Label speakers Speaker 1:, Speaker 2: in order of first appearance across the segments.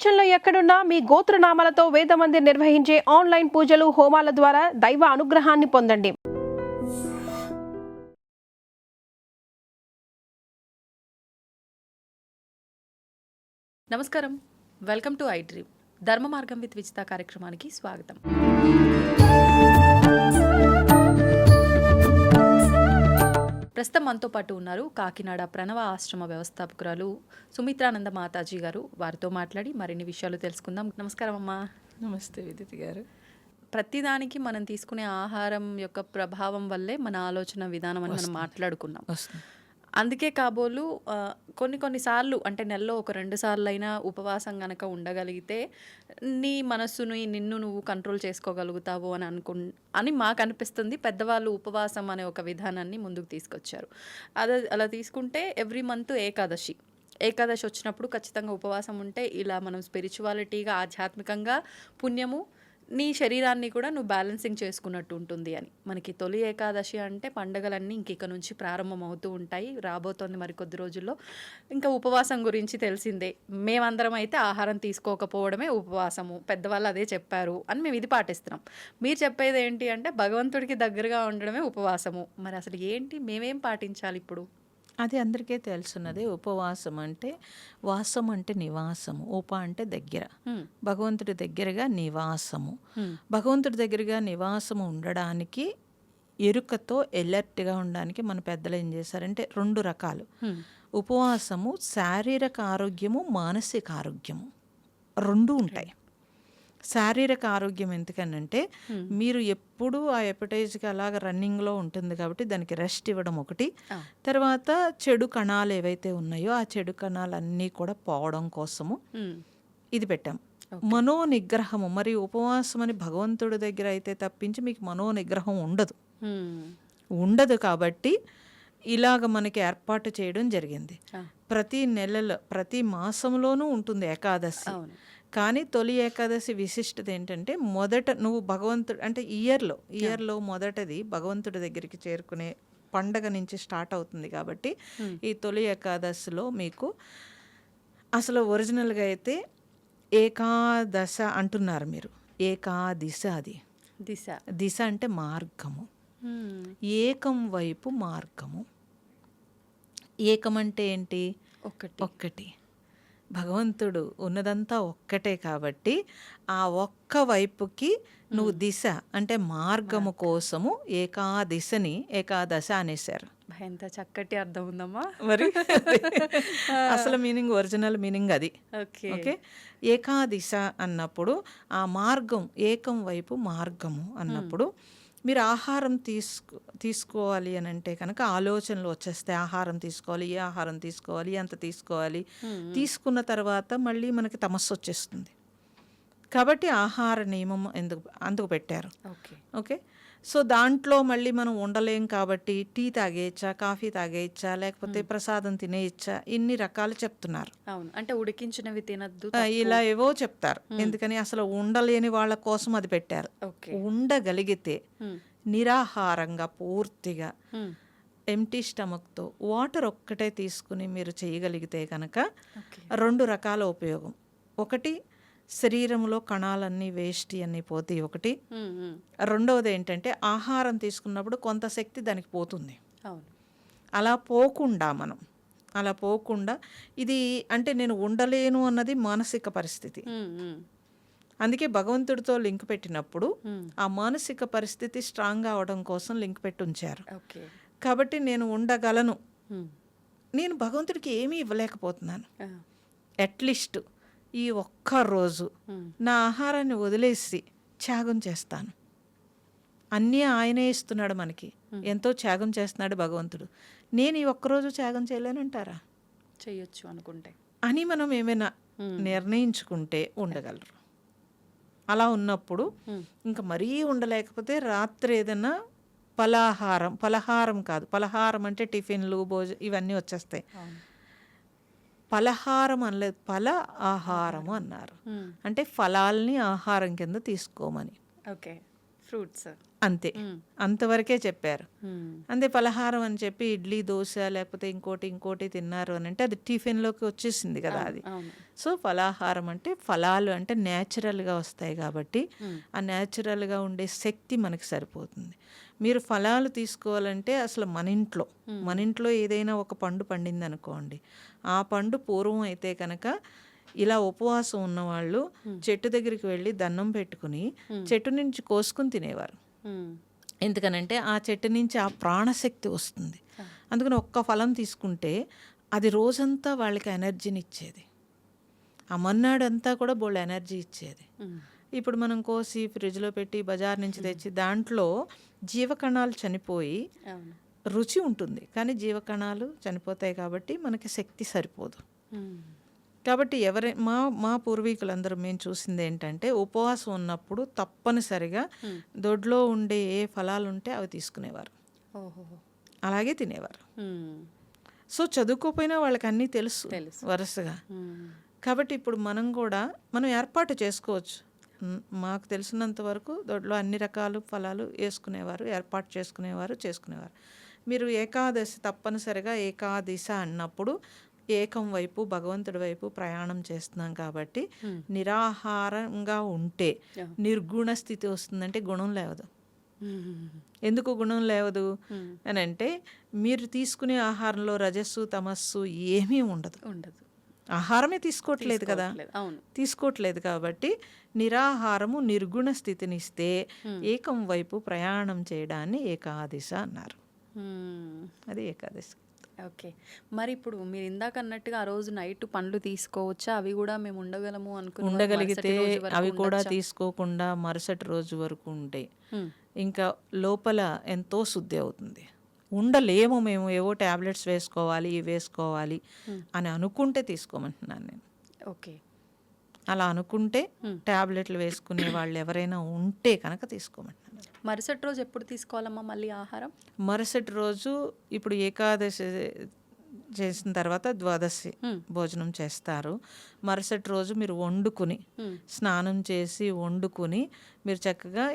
Speaker 1: ప్రపంచంలో ఎక్కడున్నా మీ గోత్రనామాలతో వేదమందిర్ నిర్వహించే ఆన్లైన్ పూజలు హోమాల ద్వారా దైవ అనుగ్రహాన్ని పొందండి.
Speaker 2: నమస్కారం, వెల్కమ్ టు ఐ డ్రీమ్. ధర్మ మార్గం విత్ విజిత కార్యక్రమానికి స్వాగతం. ప్రస్తుతం మనతో పాటు ఉన్నారు కాకినాడ ప్రణవ ఆశ్రమ వ్యవస్థాపకురాలు సుమిత్రానంద మాతాజీ గారు. వారితో మాట్లాడి మరిన్ని విషయాలు తెలుసుకుందాం. నమస్కారం అమ్మా.
Speaker 3: నమస్తే విదితి గారు.
Speaker 2: ప్రతిదానికి మనం తీసుకునే ఆహారం యొక్క ప్రభావం వల్లే మన ఆలోచన విధానం అని మనం మాట్లాడుకున్నాం. అందుకే కాబోలు కొన్నిసార్లు అంటే నెలలో ఒక 2 సార్లు అయినా ఉపవాసం కనుక ఉండగలిగితే నీ మనస్సుని నిన్ను నువ్వు కంట్రోల్ చేసుకోగలుగుతావు అని మాకు అనిపిస్తుంది. పెద్దవాళ్ళు ఉపవాసం అనే ఒక విధానాన్ని ముందుకు తీసుకొచ్చారు. అలా తీసుకుంటే ఎవ్రీ మంత్ ఏకాదశి వచ్చినప్పుడు ఖచ్చితంగా ఉపవాసం ఉంటే ఇలా మనం స్పిరిచువాలిటీగా ఆధ్యాత్మికంగా పుణ్యము నీ శరీరాన్ని కూడా నువ్వు బ్యాలెన్సింగ్ చేసుకున్నట్టు ఉంటుంది అని. మనకి తొలి ఏకాదశి అంటే పండగలన్నీ ఇంక నుంచి ప్రారంభం అవుతూ ఉంటాయి. రాబోతోంది మరికొద్ది రోజుల్లో. ఇంకా ఉపవాసం గురించి తెలిసిందే. మేమందరం అయితే ఆహారం తీసుకోకపోవడమే ఉపవాసము, పెద్దవాళ్ళు అదే చెప్పారు అని మేము ఇది పాటిస్తున్నాం. మీరు చెప్పేది ఏంటి అంటే భగవంతుడికి దగ్గరగా ఉండడమే ఉపవాసము. మరి అసలు ఏంటి, మేమేం పాటించాలి ఇప్పుడు?
Speaker 3: అది అందరికీ తెలుసున్నది. ఉపవాసం అంటే వాసం అంటే నివాసము, ఉప అంటే దగ్గర, భగవంతుడి దగ్గరగా నివాసము. భగవంతుడి దగ్గరగా నివాసము ఉండడానికి ఎరుకతో ఎలర్ట్గా ఉండడానికి మన పెద్దలు ఏం చేశారంటే 2 రకాలు. ఉపవాసము శారీరక ఆరోగ్యము, మానసిక ఆరోగ్యము 2 ఉంటాయి. శారీరక ఆరోగ్యం ఎందుకనంటే మీరు ఎప్పుడు ఆ ఎపటైజ్కి అలాగ రన్నింగ్లో ఉంటుంది కాబట్టి దానికి రెస్ట్ ఇవ్వడం ఒకటి. తర్వాత చెడు కణాలు ఏవైతే ఉన్నాయో ఆ చెడు కణాలన్నీ కూడా పోవడం కోసము ఇది పెట్టాం. మనో నిగ్రహము. మరి ఉపవాసం అని భగవంతుడి దగ్గర అయితే తప్పించి మీకు మనో నిగ్రహం ఉండదు కాబట్టి ఇలాగ మనకి ఏర్పాటు చేయడం జరిగింది. ప్రతి నెలలో ప్రతి మాసంలోనూ ఉంటుంది ఏకాదశి. కానీ తొలి ఏకాదశి విశిష్టత ఏంటంటే మొదట నువ్వు భగవంతుడు అంటే ఇయర్లో మొదటది భగవంతుడి దగ్గరికి చేరుకునే పండగ నుంచి స్టార్ట్ అవుతుంది కాబట్టి ఈ తొలి ఏకాదశిలో మీకు అసలు ఒరిజినల్గా అయితే ఏకాదశ అంటున్నారు మీరు. ఏకాదిశ అది దిశ అంటే మార్గము, ఏకం వైపు మార్గము. ఏకం అంటే ఏంటి? ఒక్కటి. భగవంతుడు ఉన్నదంతా ఒక్కటే కాబట్టి ఆ ఒక్క వైపుకి నువ్వు దిశ అంటే మార్గము కోసము ఏకాదిశని ఏకాదశ అనేసారు.
Speaker 2: ఎంత చక్కటి అర్థం ఉందమ్మా.
Speaker 3: మరి అసలు మీనింగ్, ఒరిజినల్ మీనింగ్ అది. ఓకే. ఏకాదిశ అన్నప్పుడు ఆ మార్గం, ఏకం వైపు మార్గము అన్నప్పుడు మీరు ఆహారం తీసుకోవాలి అని అంటే కనుక ఆలోచనలు వచ్చేస్తే ఆహారం తీసుకోవాలి, ఏ ఆహారం తీసుకోవాలి, ఎంత తీసుకోవాలి, తీసుకున్న తర్వాత మళ్ళీ మనకి తమస్సు వచ్చేస్తుంది. కాబట్టి ఆహార నియమం అందుకు పెట్టారు. ఓకే. సో దాంట్లో మళ్ళీ మనం ఉండలేం కాబట్టి టీ తాగేయచ్చా, కాఫీ తాగేయచ్చా, లేకపోతే ప్రసాదం తినేయచ్చా, ఇన్ని రకాలు చెప్తున్నారు.
Speaker 2: అవును, అంటే ఉడికించినవి తినద్దు
Speaker 3: ఇలా ఏవో చెప్తారు. ఎందుకని అసలు ఉండలేని వాళ్ళ కోసం అది పెట్టారు. ఉండగలిగితే నిరాహారంగా పూర్తిగా ఎంటీ స్టమక్తో వాటర్ ఒక్కటే తీసుకుని మీరు చేయగలిగితే కనుక 2 రకాల ఉపయోగం. ఒకటి శరీరంలో కణాలన్నీ వేస్ట్ అన్నీ పోతాయి ఒకటి. రెండవది ఏంటంటే ఆహారం తీసుకున్నప్పుడు కొంత శక్తి దానికి పోతుంది. అలా పోకుండా ఇది అంటే నేను ఉండలేను అన్నది మానసిక పరిస్థితి. అందుకే భగవంతుడితో లింక్ పెట్టినప్పుడు ఆ మానసిక పరిస్థితి స్ట్రాంగ్ అవడం కోసం లింక్ పెట్టి ఉంచారు. కాబట్టి నేను ఉండగలను, నేను భగవంతుడికి ఏమీ ఇవ్వలేకపోతున్నాను, అట్లీస్ట్ ఈ ఒక్క రోజు నా ఆహారాన్ని వదిలేసి త్యాగం చేస్తాను. అన్నీ ఆయనే ఇస్తున్నాడు మనకి, ఎంతో త్యాగం చేస్తున్నాడు భగవంతుడు. నేను ఈ ఒక్కరోజు త్యాగం చేయలేనంటారా?
Speaker 2: చేయొచ్చు అనుకుంటే
Speaker 3: అని మనం ఏమైనా నిర్ణయించుకుంటే ఉండగలరు. అలా ఉన్నప్పుడు ఇంకా మరీ ఉండలేకపోతే రాత్రి ఏదైనా పలహారం కాదు, పలహారం అంటే టిఫిన్లు ఇవన్నీ వచ్చేస్తాయి. పలహారం అనలేదు, ఆహారము అన్నారు. అంటే ఫలాల్ని ఆహారం కింద తీసుకోమని.
Speaker 2: ఫ్రూట్స్.
Speaker 3: అంతే, అంతవరకే చెప్పారు. అంతే పలహారం అని చెప్పి ఇడ్లీ దోశ లేకపోతే ఇంకోటి తిన్నారు అని అంటే అది టిఫిన్లోకి వచ్చేసింది కదా అది. సో ఫలాహారం అంటే ఫలాలు అంటే న్యాచురల్గా వస్తాయి కాబట్టి ఆ న్యాచురల్గా ఉండే శక్తి మనకి సరిపోతుంది. మీరు ఫలాలు తీసుకోవాలంటే అసలు మన ఇంట్లో ఏదైనా ఒక పండు పండింది అనుకోండి, ఆ పండు పూర్వం అయితే కనుక ఇలా ఉపవాసం ఉన్నవాళ్ళు చెట్టు దగ్గరికి వెళ్ళి దండం పెట్టుకుని చెట్టు నుంచి కోసుకుని తినేవారు. ఎందుకనంటే ఆ చెట్టు నుంచి ఆ ప్రాణశక్తి వస్తుంది. అందుకని ఒక్క ఫలం తీసుకుంటే అది రోజంతా వాళ్ళకి ఎనర్జీని ఇచ్చేది, ఆ మన్నాడంతా కూడా బోల్డ్ ఎనర్జీ ఇచ్చేది. ఇప్పుడు మనం కోసి ఫ్రిడ్జ్లో పెట్టి బజార్ నుంచి తెచ్చి దాంట్లో జీవకణాలు చనిపోయి రుచి ఉంటుంది కానీ జీవకణాలు చనిపోతాయి కాబట్టి మనకి శక్తి సరిపోదు. కాబట్టి మా పూర్వీకులందరూ మేము చూసింది ఏంటంటే ఉపవాసం ఉన్నప్పుడు తప్పనిసరిగా దొడ్లో ఉండే ఏ ఫలాలు ఉంటే అవి తీసుకునేవారు, అలాగే తినేవారు. సో చదువుకోపోయినా వాళ్ళకి అన్నీ తెలుసు వరుసగా. కాబట్టి ఇప్పుడు మనం ఏర్పాటు చేసుకోవచ్చు. మాకు తెలిసినంత వరకు దొడ్లో అన్ని రకాల ఫలాలు ఏర్పాటు చేసుకునేవారు. మీరు ఏకాదశి తప్పనిసరిగా ఏకాదశ అన్నప్పుడు ఏకం వైపు భగవంతుడి వైపు ప్రయాణం చేస్తున్నాం కాబట్టి నిరాహారంగా ఉంటే నిర్గుణ స్థితి వస్తుందంటే గుణం లేవదు. ఎందుకు గుణం లేవదు అని అంటే మీరు తీసుకునే ఆహారంలో రజస్సు తమస్సు ఏమీ ఉండదు. ఆహారమే తీసుకోవట్లేదు కదా, తీసుకోవట్లేదు కాబట్టి నిరాహారము నిర్గుణ స్థితినిస్తే ఏకం వైపు ప్రయాణం చేయడాన్ని ఏకాదశ అన్నారు. అది ఏకాదశి.
Speaker 2: ఓకే. మరి ఇప్పుడు మీరు ఇందాక అన్నట్టుగా ఆ రోజు నైట్ పండ్లు తీసుకోవచ్చా? అవి కూడా మేము ఉండగలము
Speaker 3: ఉండగలిగితే అవి కూడా తీసుకోకుండా మరుసటి రోజు వరకు ఉంటాయి. ఇంకా లోపల ఎంతో శుద్ధి అవుతుంది. ఉండలేము మేము ఏవో టాబ్లెట్స్ వేసుకోవాలి అని అనుకుంటే తీసుకోమంటున్నాను నేను.
Speaker 2: ఓకే.
Speaker 3: అలా అనుకుంటే టాబ్లెట్లు వేసుకునే వాళ్ళు ఎవరైనా ఉంటే కనుక తీసుకోమంటున్నాను.
Speaker 2: మరుసటి రోజు ఎప్పుడు తీసుకోవాలమ్మా మళ్ళీ ఆహారం?
Speaker 3: మరుసటి రోజు ఇప్పుడు ఏకాదశి చేసిన తర్వాత ద్వాదశి భోజనం చేస్తారు. మరుసటి రోజు మీరు వండుకుని స్నానం చేసి వండుకుని మీరు చక్కగా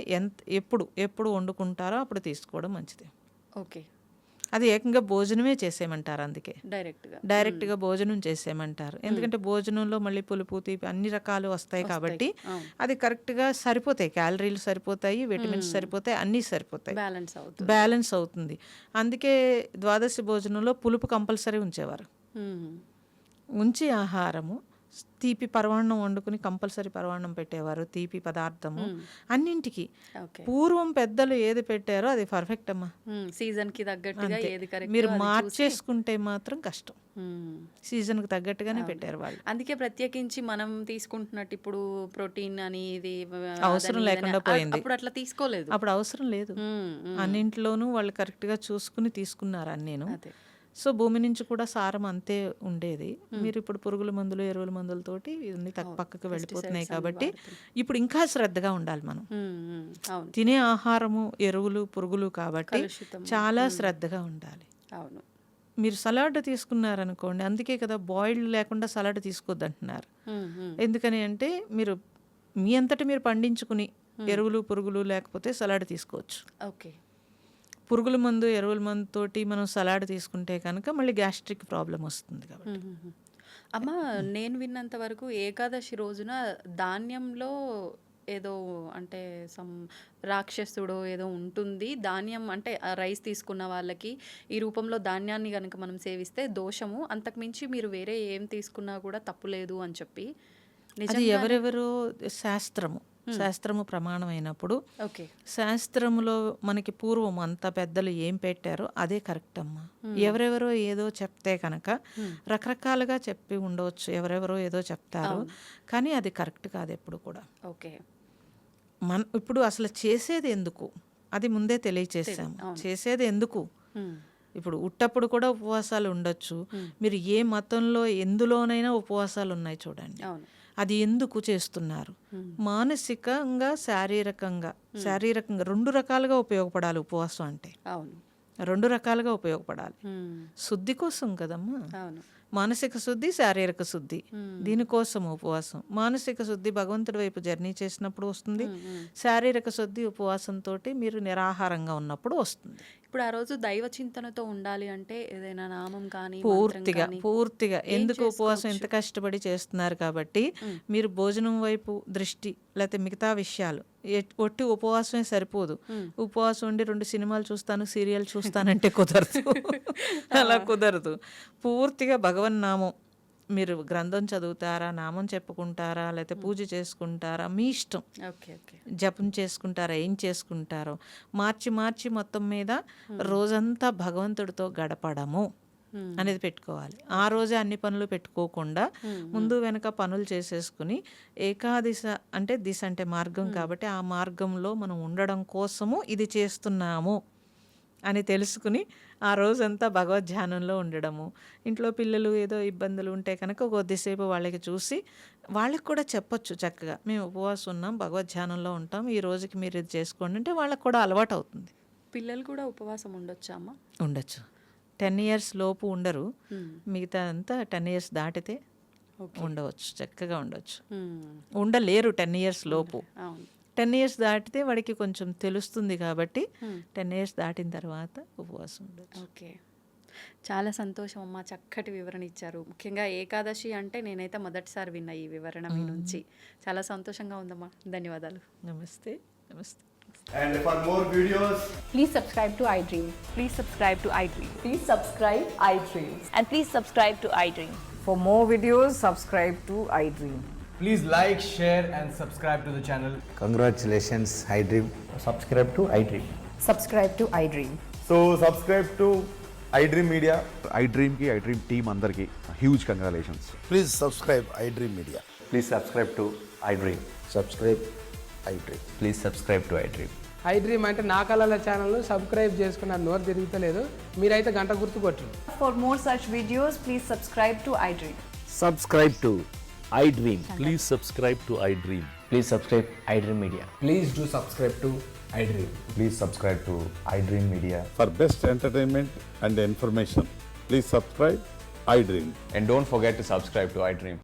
Speaker 3: ఎప్పుడు వండుకుంటారో అప్పుడు తీసుకోవడం మంచిది.
Speaker 2: ఓకే.
Speaker 3: అది ఏకంగా భోజనమే చేసేయమంటారు. అందుకే డైరెక్ట్గా భోజనం చేసేయమంటారు. ఎందుకంటే భోజనంలో మళ్ళీ పులుపు తీపి అన్ని రకాలు వస్తాయి కాబట్టి అది కరెక్ట్గా సరిపోతాయి. క్యాలరీలు సరిపోతాయి, విటమిన్స్ సరిపోతాయి, అన్నీ సరిపోతాయి, బ్యాలెన్స్ అవుతుంది. అందుకే ద్వాదశి భోజనంలో పులుపు కంపల్సరీ ఉంచేవారు. ఉంచి ఆహారము తీపి పరవాన్నం వండుకుని కంపల్సరీ పరవాన్నం పెట్టేవారు. తీపి పదార్థము అన్నింటికి పూర్వం పెద్దలు ఏది పెట్టారో అది పర్ఫెక్ట్ అమ్మా.
Speaker 2: సీజన్కి తగ్గట్టుగా
Speaker 3: మీరు మార్చేసుకుంటే మాత్రం కష్టం. సీజన్కి తగ్గట్టుగానే పెట్టారు వాళ్ళు.
Speaker 2: అందుకే ప్రత్యేకించి మనం తీసుకుంటున్నట్టు ఇప్పుడు ప్రోటీన్ అని ఇది
Speaker 3: అవసరం లేకుండా పోయింది.
Speaker 2: అప్పుడు అట్లా తీసుకోలేదు,
Speaker 3: అప్పుడు అవసరం లేదు. అన్నింట్లోనూ వాళ్ళు కరెక్ట్గా చూసుకుని తీసుకున్నారు అన్నీను. సో భూమి నుంచి కూడా సారం అంతే ఉండేది. మీరు ఇప్పుడు పురుగుల మందులు ఎరువుల మందులతోటి ఇవన్నీ పక్కకు వెళ్ళిపోతున్నాయి కాబట్టి ఇప్పుడు ఇంకా శ్రద్ధగా ఉండాలి. మనం తినే ఆహారము ఎరువులు పురుగులు కాబట్టి చాలా శ్రద్ధగా ఉండాలి. మీరు సలాడ్ తీసుకున్నారనుకోండి, అందుకే కదా బాయిల్డ్ లేకుండా సలాడ్ తీసుకోవద్దు అంటున్నారు. ఎందుకని అంటే మీరు మీ అంతటా మీరు పండించుకుని ఎరువులు పురుగులు లేకపోతే సలాడ్ తీసుకోవచ్చు.
Speaker 2: ఓకే.
Speaker 3: పురుగుల మందు ఎరువుల మందు తోటి మనం సలాడ్ తీసుకుంటే కనుక మళ్ళీ గ్యాస్ట్రిక్ ప్రాబ్లం వస్తుంది కాబట్టి.
Speaker 2: అమ్మ నేను విన్నంత వరకు ఏకాదశి రోజున ధాన్యంలో ఏదో అంటే రాక్షసుడో ఏదో ఉంటుంది. ధాన్యం అంటే రైస్ తీసుకున్న వాళ్ళకి ఈ రూపంలో ధాన్యాన్ని కనుక మనం సేవిస్తే దోషము, అంతకుమించి మీరు వేరే ఏం తీసుకున్నా కూడా తప్పులేదు అని చెప్పి
Speaker 3: అది ఎవరెవరో శాస్త్రము ప్రమాణం అయినప్పుడు శాస్త్రములో మనకి పూర్వం అంత పెద్దలు ఏం పెట్టారో అదే కరెక్ట్ అమ్మా. ఎవరెవరో ఏదో చెప్తే కనుక రకరకాలుగా చెప్పి ఉండవచ్చు, ఎవరెవరో ఏదో చెప్తారు కానీ అది కరెక్ట్ కాదు ఎప్పుడు కూడా.
Speaker 2: ఓకే.
Speaker 3: ఇప్పుడు అసలు చేసేది ఎందుకు అది ముందే తెలియచేసాము. చేసేది ఎందుకు? ఇప్పుడు ఉట్టప్పుడు కూడా ఉపవాసాలు ఉండొచ్చు. మీరు ఏ మతంలో ఎందులోనైనా ఉపవాసాలు ఉన్నాయి చూడండి. అది ఎందుకు చేస్తున్నారు? మానసికంగా శారీరకంగా రెండు రకాలుగా ఉపయోగపడాలి ఉపవాసం అంటే. రెండు రకాలుగా ఉపయోగపడాలి. శుద్ధి కోసం కదమ్మా. మానసిక శుద్ధి, శారీరక శుద్ధి. దీనికోసం ఉపవాసం. మానసిక శుద్ధి భగవంతుడి వైపు జర్నీ చేసినప్పుడు వస్తుంది. శారీరక శుద్ధి ఉపవాసంతో మీరు నిరాహారంగా ఉన్నప్పుడు వస్తుంది.
Speaker 2: ఇప్పుడు ఆ రోజు దైవ చింతనతో ఉండాలి అంటే ఏదైనా నామం కానీ
Speaker 3: పూర్తిగా ఎందుకు ఉపవాసం ఎంత కష్టపడి చేస్తున్నారు కాబట్టి మీరు భోజనం వైపు దృష్టి, లేకపోతే మిగతా విషయాలు, ఒట్టి ఉపవాసమే సరిపోదు. ఉపవాసం ఉండి 2 సినిమాలు చూస్తాను, సీరియల్ చూస్తానంటే కుదరదు. అలా కుదరదు. పూర్తిగా భగవన్నామం, మీరు గ్రంథం చదువుతారా, నామం చెప్పుకుంటారా, లేకపోతే పూజ చేసుకుంటారా, మీ ఇష్టం. జపం చేసుకుంటారా, ఏం చేసుకుంటారో మార్చి మొత్తం మీద రోజంతా భగవంతుడితో గడపడము అనేది పెట్టుకోవాలి. ఆ రోజే అన్ని పనులు పెట్టుకోకుండా ముందు వెనక పనులు చేసేసుకుని ఏకాదిశ అంటే దిశ అంటే మార్గం కాబట్టి ఆ మార్గంలో మనం ఉండడం కోసము ఇది చేస్తున్నాము అని తెలుసుకుని ఆ రోజంతా భగవద్ ధ్యానంలో ఉండడము. ఇంట్లో పిల్లలు ఏదో ఇబ్బందులు ఉంటే కనుక కొద్దిసేపు వాళ్ళకి చూసి వాళ్ళకి కూడా చెప్పొచ్చు చక్కగా, మేము ఉపవాసం ఉన్నాం, భగవద్ ధ్యానంలో ఉంటాం, ఈ రోజుకి మీరు ఇది చేసుకోండి అంటే వాళ్ళకి కూడా అలవాటు అవుతుంది.
Speaker 2: పిల్లలు కూడా ఉపవాసం ఉండొచ్చా అమ్మా?
Speaker 3: ఉండొచ్చు. 10 years లోపు ఉండరు, మిగతా అంతా 10 years దాటితే ఉండవచ్చు, చక్కగా ఉండవచ్చు. ఉండలేరు 10 years లోపు. 10 years దాటితే వాడికి కొంచెం తెలుస్తుంది కాబట్టి 10 years దాటిన తర్వాత ఉపవాసం ఉండొచ్చు.
Speaker 2: ఓకే, చాలా సంతోషం అమ్మా, చక్కటి వివరణ ఇచ్చారు. ముఖ్యంగా ఏకాదశి అంటే నేనైతే మొదటిసారి విన్నా ఈ వివరణ మీ నుంచి. చాలా సంతోషంగా ఉందమ్మా, ధన్యవాదాలు.
Speaker 3: నమస్తే. నమస్తే.
Speaker 4: And for more videos,
Speaker 5: Please subscribe to iDream.
Speaker 6: Please subscribe to iDream.
Speaker 5: Please subscribe iDream.
Speaker 6: And please subscribe to iDream.
Speaker 7: For more videos, subscribe to iDream.
Speaker 4: please like, share and subscribe to the channel.
Speaker 8: Congratulations, iDream.
Speaker 9: Subscribe to iDream.
Speaker 5: Subscribe to iDream.
Speaker 4: So subscribe to iDream Media.
Speaker 10: iDream ki iDream team andarki huge congratulations.
Speaker 8: Please subscribe iDream Media.
Speaker 9: Please subscribe to iDream.
Speaker 8: Subscribe iDream.
Speaker 9: Please subscribe to iDream.
Speaker 11: iDream అంటే నా కళల channel subscribe చేసుకున్న నోరు తిరుగుతలేదు, మీరైతే గంట గుర్తు కొట్టండి.
Speaker 6: For more such videos, please subscribe to iDream.
Speaker 9: Subscribe to iDream.
Speaker 12: Please subscribe to iDream.
Speaker 9: Please subscribe iDream Media.
Speaker 11: Please do subscribe to iDream.
Speaker 9: Please subscribe to iDream Media.
Speaker 10: For best entertainment and information, please subscribe iDream.
Speaker 9: And don't forget to subscribe to iDream.